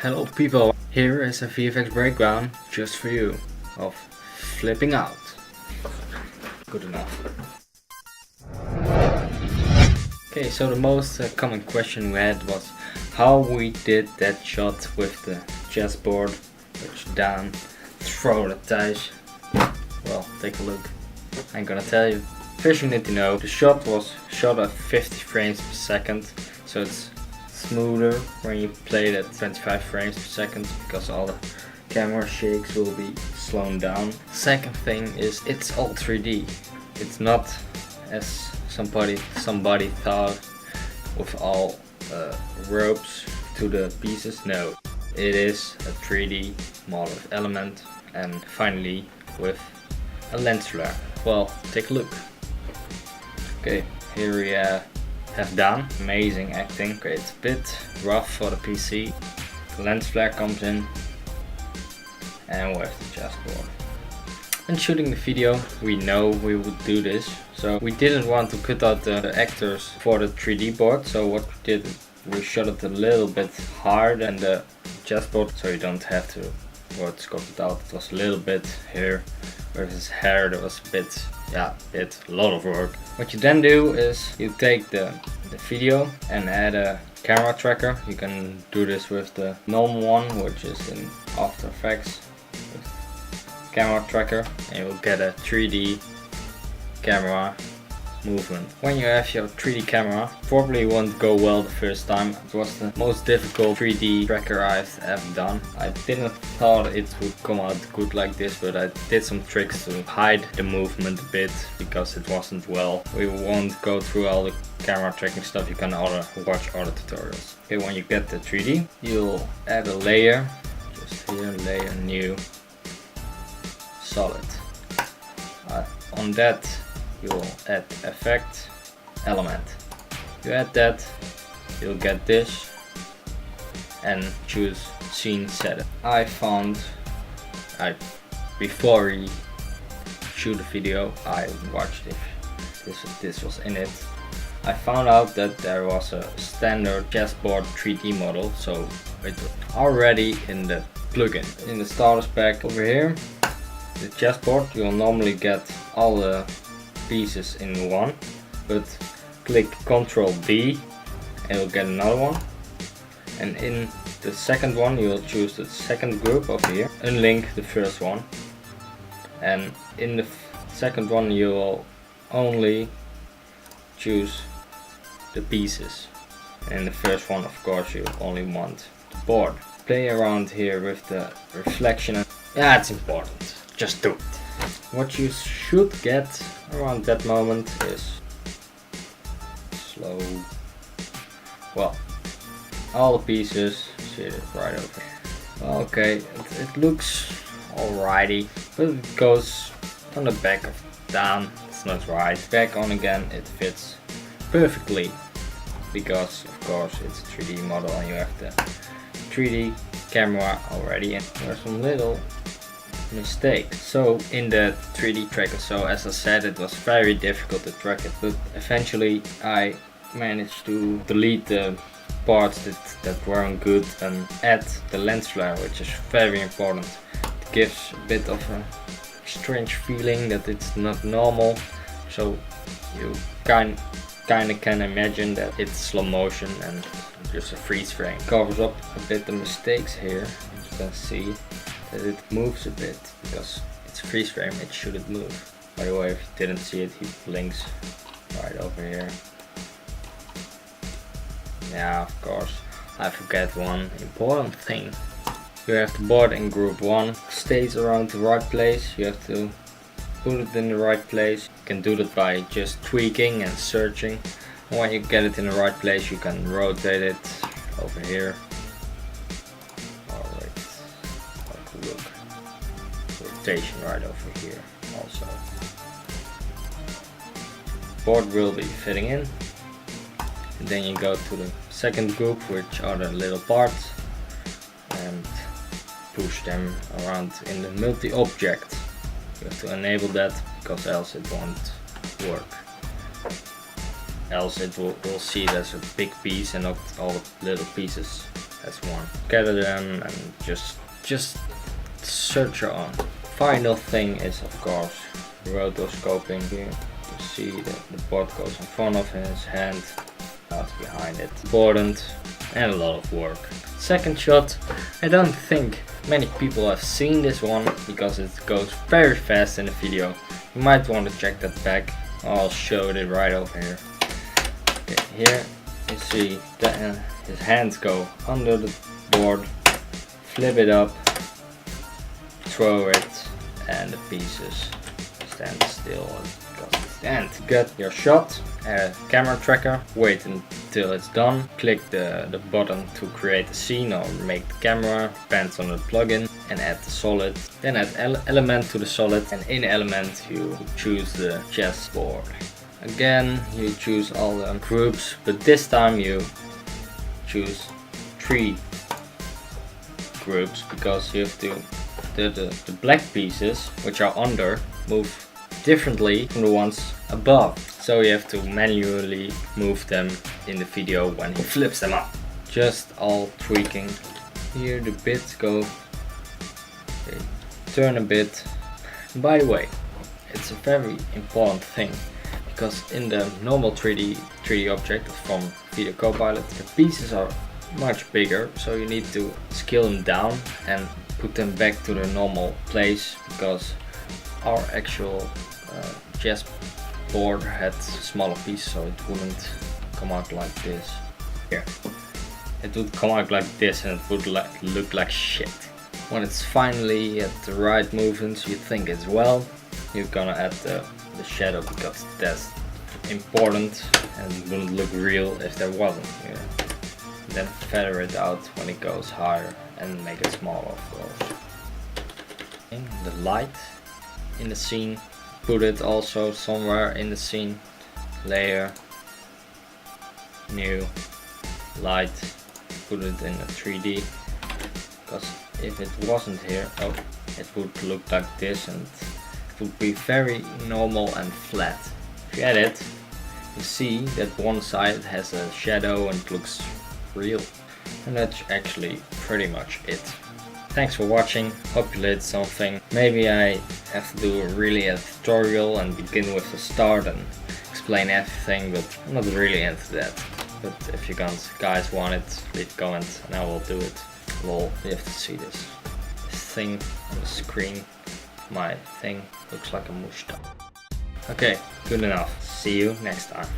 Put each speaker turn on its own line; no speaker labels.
Hello people, here is a VFX breakdown just for you of flipping out. Good enough. Okay, so the most common question we had was how we did that shot with the chessboard, which down, throw the dice. Well, take a look. I'm gonna tell you. First you need to know, the shot was shot at 50 frames per second, so it's smoother when you play it at 25 frames per second because all the camera shakes will be slowed down. Second thing is it's all 3D. It's not as somebody thought with all ropes to the pieces. No, it is a 3D model element, and finally with a lens flare. Well, take a look. Okay, here we have done. Amazing acting. Okay, it's a bit rough for the PC. The lens flare comes in, and with the chessboard. When shooting the video, we know we would do this, so we didn't want to cut out the actors for the 3D board. So what we did, we shot it a little bit hard than the chessboard, so you don't have to scope it out. It was a little bit here, where his hair there was a bit, a lot of work. What you then do is you take the video and add a camera tracker. You can do this with the normal one, which is in After Effects camera tracker, and you'll get a 3D camera movement. When you have your 3D camera, probably won't go well the first time. It was the most difficult 3D tracker I've ever done. I didn't thought it would come out good like this, but I did some tricks to hide the movement a bit because it wasn't well. We won't go through all the camera tracking stuff. You can watch other tutorials. Okay, when you get the 3D, you'll add a layer. Just here, layer new, solid. On that you will add effect element. You add that, you'll get this, and choose scene setup. I found, before we shoot the video, I watched if this was in it. I found out that there was a standard chessboard 3D model, so it was already in the plugin. In the starters pack over here, the chessboard, you'll normally get all the pieces in one, but click Ctrl B and you'll get another one, and in the second one you'll choose the second group over here, unlink the first one, and in the second one you'll only choose the pieces, and in the first one of course you only want the board. Play around here with the reflection. Yeah, it's important, just do it. What you should get around that moment is slow. Well, all the pieces, see it right over here. Okay, it looks alrighty, but it goes on the back of down. It's not right. Back on again, it fits perfectly because of course it's a 3D model and you have the 3D camera already, and there's some little mistake. So in the 3D tracker, so as I said, it was very difficult to track it, but eventually I managed to delete the parts that weren't good and add the lens flare, which is very important. It gives a bit of a strange feeling that it's not normal, so you kinda can imagine that it's slow motion and just a freeze frame. Covers up a bit the mistakes here. You can see that it moves a bit because it's freeze frame, it shouldn't move. By the way, if you didn't see it, he blinks right over here. Yeah, of course, I forget one important thing. You have the board in group 1, stays around the right place, you have to put it in the right place. You can do that by just tweaking and searching. And when you get it in the right place, you can rotate it over here. Look, rotation right over here also. Board will be fitting in, and then you go to the second group, which are the little parts, and push them around in the multi-object. You have to enable that because else it won't work. Else it will see it as a big piece and not all the little pieces as one. Gather them and just search your own. Final thing is of course rotoscoping. Here you see that the board goes in front of his hand, not behind it. Important and a lot of work. Second shot, I don't think many people have seen this one because it goes very fast in the video. You might want to check that back. I'll show it right over here. Okay, here you see that his hands go under the board, flip it up, throw it, and the pieces stand still because they stand. Get your shot, add a camera tracker, wait until it's done, click the button to create a scene or make the camera, depends on the plugin, and add the solid. Then add element to the solid, and in element you choose the chessboard. Again you choose all the groups, but this time you choose 3 groups because you have to the black pieces which are under move differently from the ones above, so you have to manually move them in the video when he flips them up. Just all tweaking. Here the bits go, okay, turn a bit. And by the way, it's a very important thing because in the normal 3D object from Video Copilot the pieces are much bigger, so you need to scale them down and put them back to the normal place because our actual chess board had smaller pieces, so it wouldn't come out like this. Here, it would come out like this and it would look like shit. When it's finally at the right movements you think as well, you're gonna add the shadow because that's important and it wouldn't look real if there wasn't here. Then feather it out when it goes higher and make it smaller of course. In the light in the scene, put it also somewhere in the scene. Layer, new, light, put it in a 3D because if it wasn't here, it would look like this and it would be very normal and flat. If you add it, you see that one side has a shadow and it looks real. And that's actually pretty much it. Thanks for watching, hope you learned something. Maybe I have to do a tutorial and begin with the start and explain everything, but I'm not really into that. But if you guys want it, leave a comment and I will do it. Lol, you have to see this thing on the screen. My thing looks like a mushta. Okay, good enough. See you next time.